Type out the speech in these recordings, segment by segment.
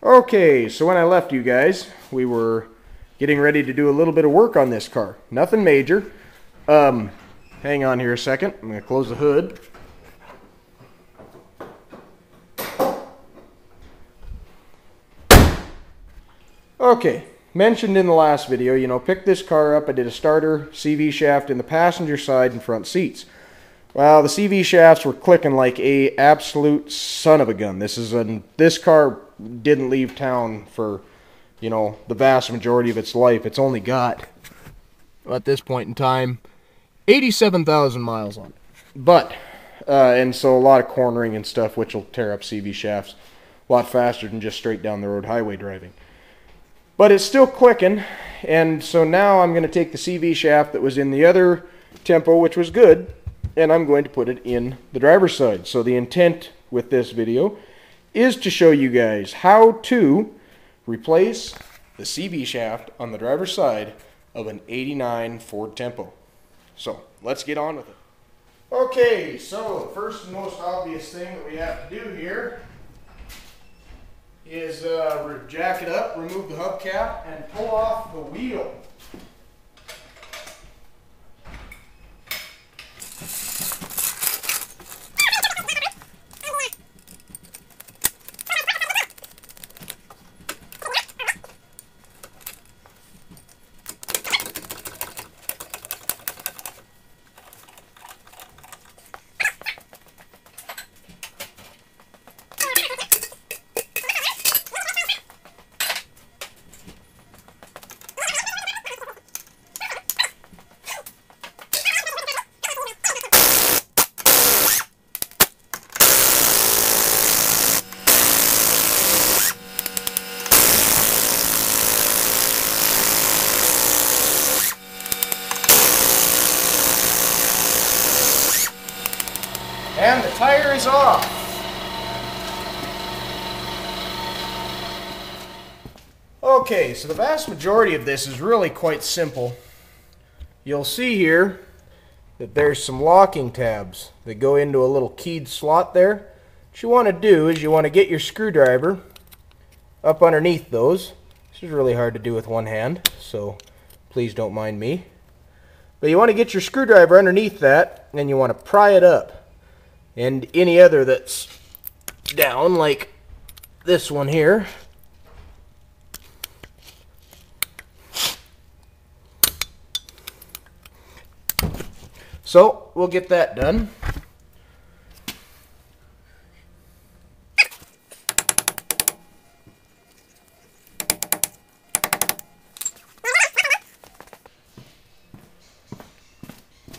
Okay, so when I left you guys, we were getting ready to do a little bit of work on this car. Nothing major. Hang on here a second. I'm going to close the hood. Okay, mentioned in the last video, picked this car up. I did a starter CV shaft in the passenger side and front seats. Well, the CV shafts were clicking like a absolute son of a gun. This car didn't leave town for, the vast majority of its life. It's only got, at this point in time, 87,000 miles on it. But, and so a lot of cornering and stuff, which will tear up CV shafts a lot faster than just straight down the road highway driving. But it's still clicking, and so now I'm going to take the CV shaft that was in the other tempo, which was good, and I'm going to put it in the driver's side. So the intent with this video is to show you guys how to replace the CV shaft on the driver's side of an 89 Ford Tempo. So let's get on with it. Okay, so the first and most obvious thing that we have to do here is jack it up, remove the hubcap, and pull off the wheel. And the tire is off. Okay, so the vast majority of this is really quite simple. You'll see here that there's some locking tabs that go into a little keyed slot there. What you want to do is you want to get your screwdriver up underneath those. This is really hard to do with one hand, so please don't mind me. But you want to get your screwdriver underneath that, and you want to pry it up. And any other that's down, like this one here, so we'll get that done.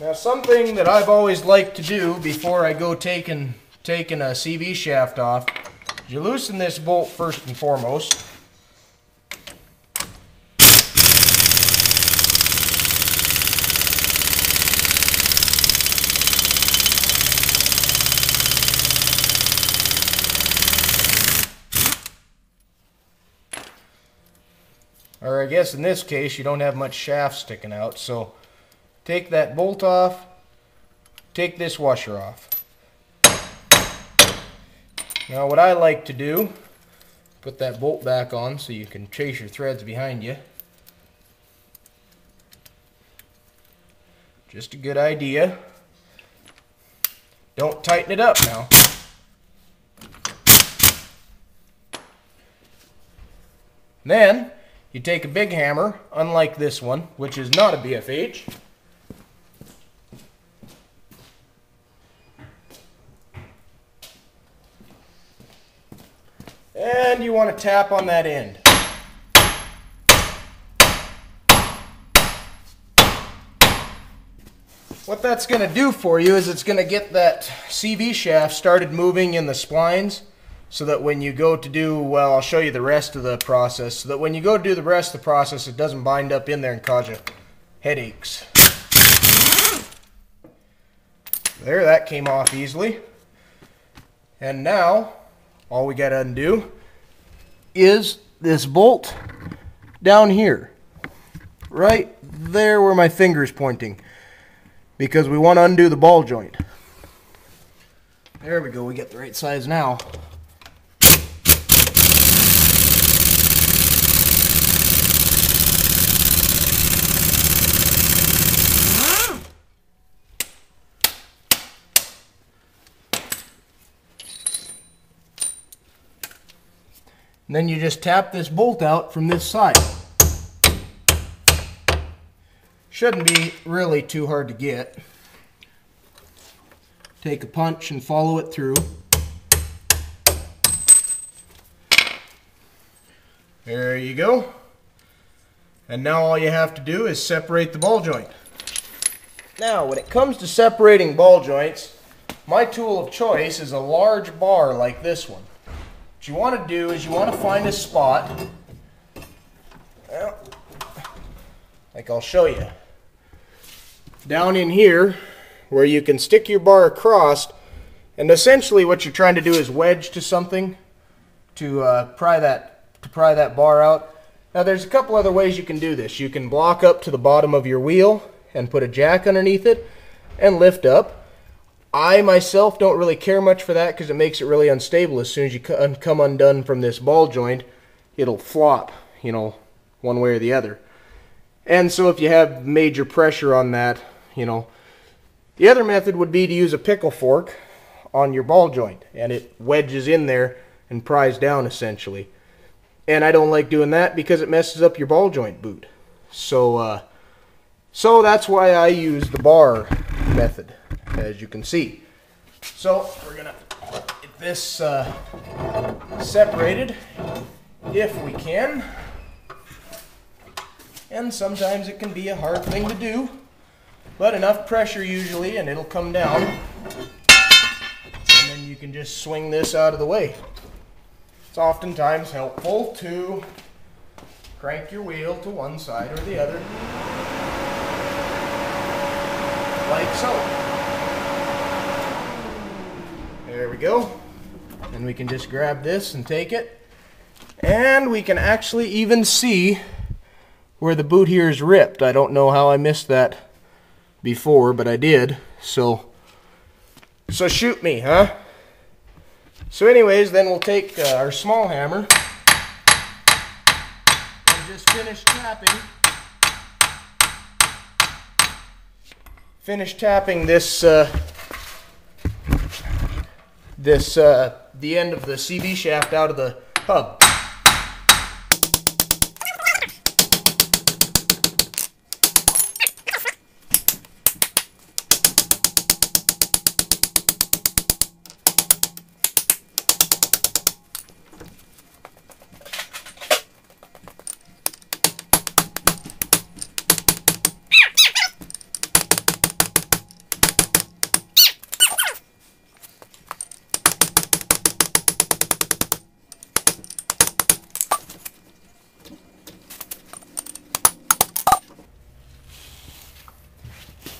Now, something that I've always liked to do before I go taking a CV shaft off, you loosen this bolt first and foremost. Or I guess in this case you don't have much shaft sticking out, so take that bolt off, take this washer off. Now what I like to do, put that bolt back on so you can trace your threads behind you. Just a good idea. Don't tighten it up now. Then you take a big hammer, unlike this one, which is not a BFH. And you want to tap on that end. What that's going to do for you is it's going to get that CV shaft started moving in the splines, so that when you go to do, well, I'll show you the rest of the process, so that when you go do the rest of the process, it doesn't bind up in there and cause you headaches. There, that came off easily. And now, all we got to undo is this bolt down here, right there where my finger's pointing, because we want to undo the ball joint. There we go, we get the right size now. And then you just tap this bolt out from this side. Shouldn't be really too hard to get. Take a punch and follow it through. There you go. And now all you have to do is separate the ball joint. Now, when it comes to separating ball joints, my tool of choice is a large bar like this one. What you want to do is you want to find a spot, well, like I'll show you, down in here where you can stick your bar across, and essentially what you're trying to do is wedge to something to pry that bar out. Now there's a couple other ways you can do this. You can block up to the bottom of your wheel and put a jack underneath it and lift up. I myself don't really care much for that because it makes it really unstable. As soon as you come undone from this ball joint, it'll flop, you know, one way or the other. And so if you have major pressure on that, you know. The other method would be to use a pickle fork on your ball joint, and it wedges in there and pries down essentially. And I don't like doing that because it messes up your ball joint boot. So that's why I use the bar method, as you can see. So we're gonna get this separated if we can. And sometimes it can be a hard thing to do, but enough pressure usually and it'll come down. And then you can just swing this out of the way. It's oftentimes helpful to crank your wheel to one side or the other, like so. There we go. And we can just grab this and take it. And we can actually even see where the boot here is ripped. I don't know how I missed that before, but I did. So shoot me, huh? So anyways, then we'll take our small hammer and just finish tapping. Finish tapping this the end of the CV shaft out of the hub.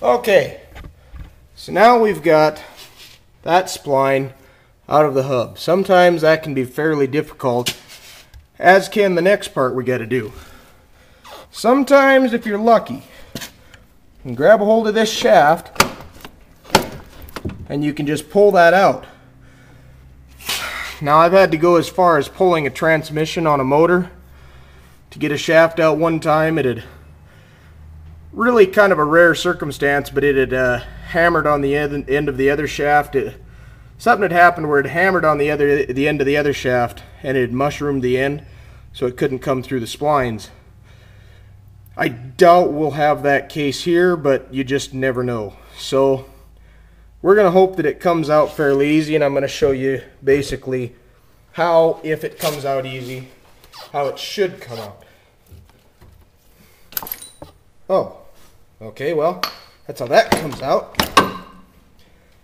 Okay, so now we've got that spline out of the hub. Sometimes that can be fairly difficult, as can the next part we got to do. Sometimes, if you're lucky, you can grab a hold of this shaft and you can just pull that out. Now, I've had to go as far as pulling a transmission on a motor to get a shaft out one time. It had really kind of a rare circumstance, but it had hammered on the end of the other shaft. Something had happened where it hammered on the end of the other shaft, and it had mushroomed the end, so it couldn't come through the splines. I doubt we'll have that case here, but you just never know. So we're going to hope that it comes out fairly easy, and I'm going to show you basically how, if it comes out easy, how it should come out. Oh, okay, well, that's how that comes out.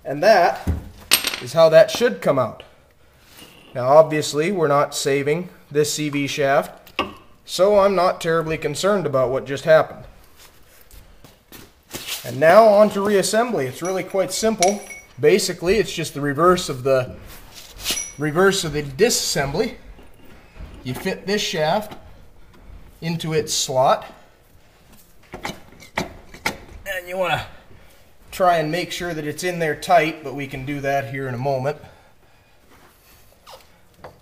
And that is how that should come out. Now, obviously, we're not saving this CV shaft, so I'm not terribly concerned about what just happened. And now on to reassembly. It's really quite simple. Basically, it's just the reverse of the disassembly. You fit this shaft into its slot. And you want to try and make sure that it's in there tight, but we can do that here in a moment.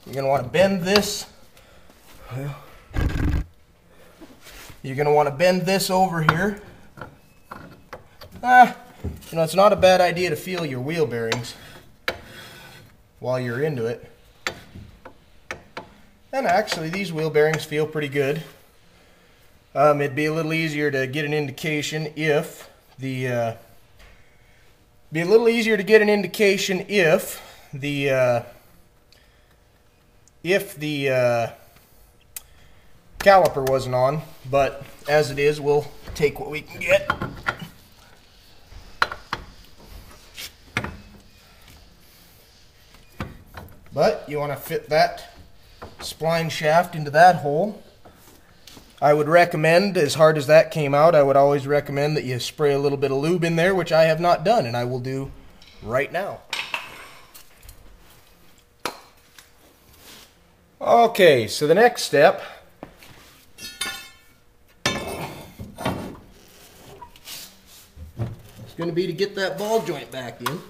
You're going to want to bend this. You're going to want to bend this over here. You know, it's not a bad idea to feel your wheel bearings while you're into it. And actually, these wheel bearings feel pretty good. It'd be a little easier to get an indication if the caliper wasn't on, but as it is, we'll take what we can get. But you want to fit that spline shaft into that hole. I would recommend, as hard as that came out, I would always recommend that you spray a little bit of lube in there, which I have not done, and I will do right now. Okay, so the next step is going to be to get that ball joint back in.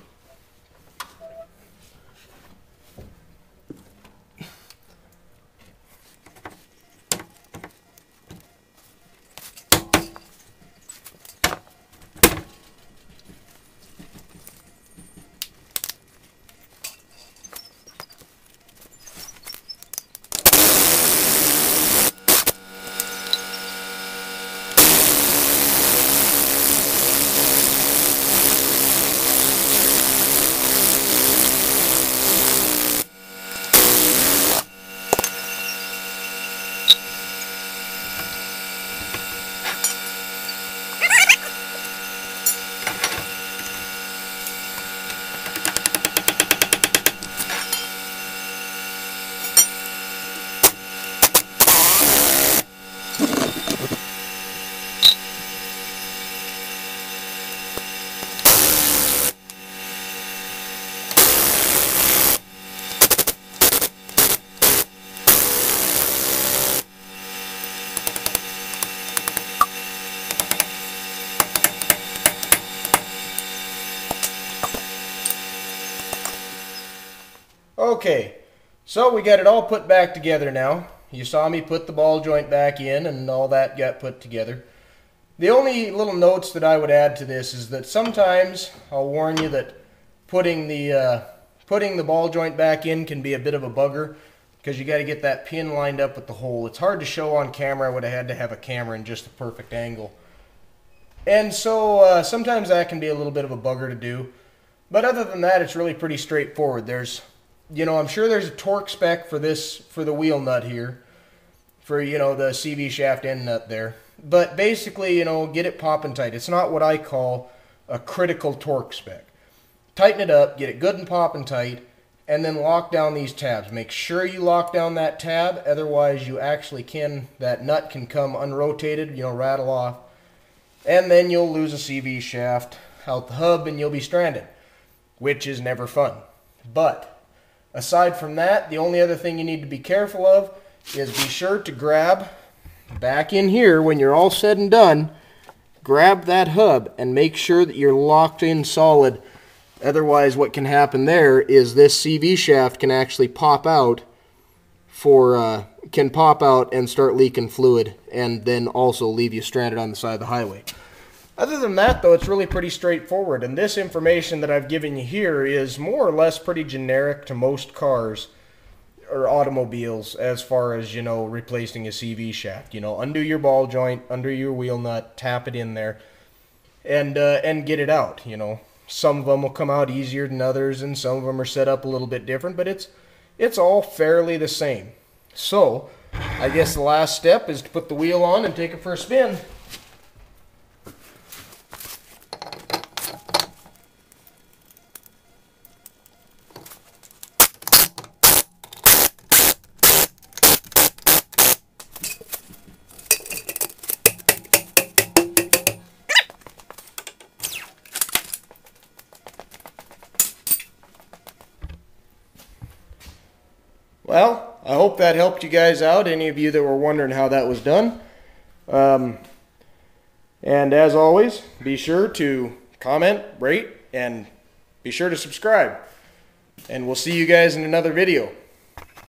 Okay, so we got it all put back together now. You saw me put the ball joint back in and all that got put together. The only little notes that I would add to this is that sometimes, I'll warn you that putting the ball joint back in can be a bit of a bugger because you got to get that pin lined up with the hole. It's hard to show on camera. I would have had to have a camera in just the perfect angle. And so sometimes that can be a little bit of a bugger to do. But other than that, it's really pretty straightforward. I'm sure there's a torque spec for the wheel nut here, for, the CV shaft end nut there. But basically, get it popping tight. It's not what I call a critical torque spec. Tighten it up, get it good and popping tight, and then lock down these tabs. Make sure you lock down that tab, otherwise that nut can come unrotated, rattle off. And then you'll lose a CV shaft out the hub and you'll be stranded, which is never fun. But aside from that, the only other thing you need to be careful of is be sure to grab back in here when you're all said and done, grab that hub and make sure that you're locked in solid. Otherwise, what can happen there is this CV shaft can actually pop out and start leaking fluid and then also leave you stranded on the side of the highway. Other than that, though, it's really pretty straightforward, and this information that I've given you here is more or less pretty generic to most cars or automobiles as far as, replacing a CV shaft. Undo your ball joint, undo your wheel nut, tap it in there, and get it out. Some of them will come out easier than others, and some of them are set up a little bit different, but it's all fairly the same. So, I guess the last step is to put the wheel on and take it for a spin. Well, I hope that helped you guys out, any of you that were wondering how that was done. And as always, be sure to comment, rate, and be sure to subscribe. And we'll see you guys in another video.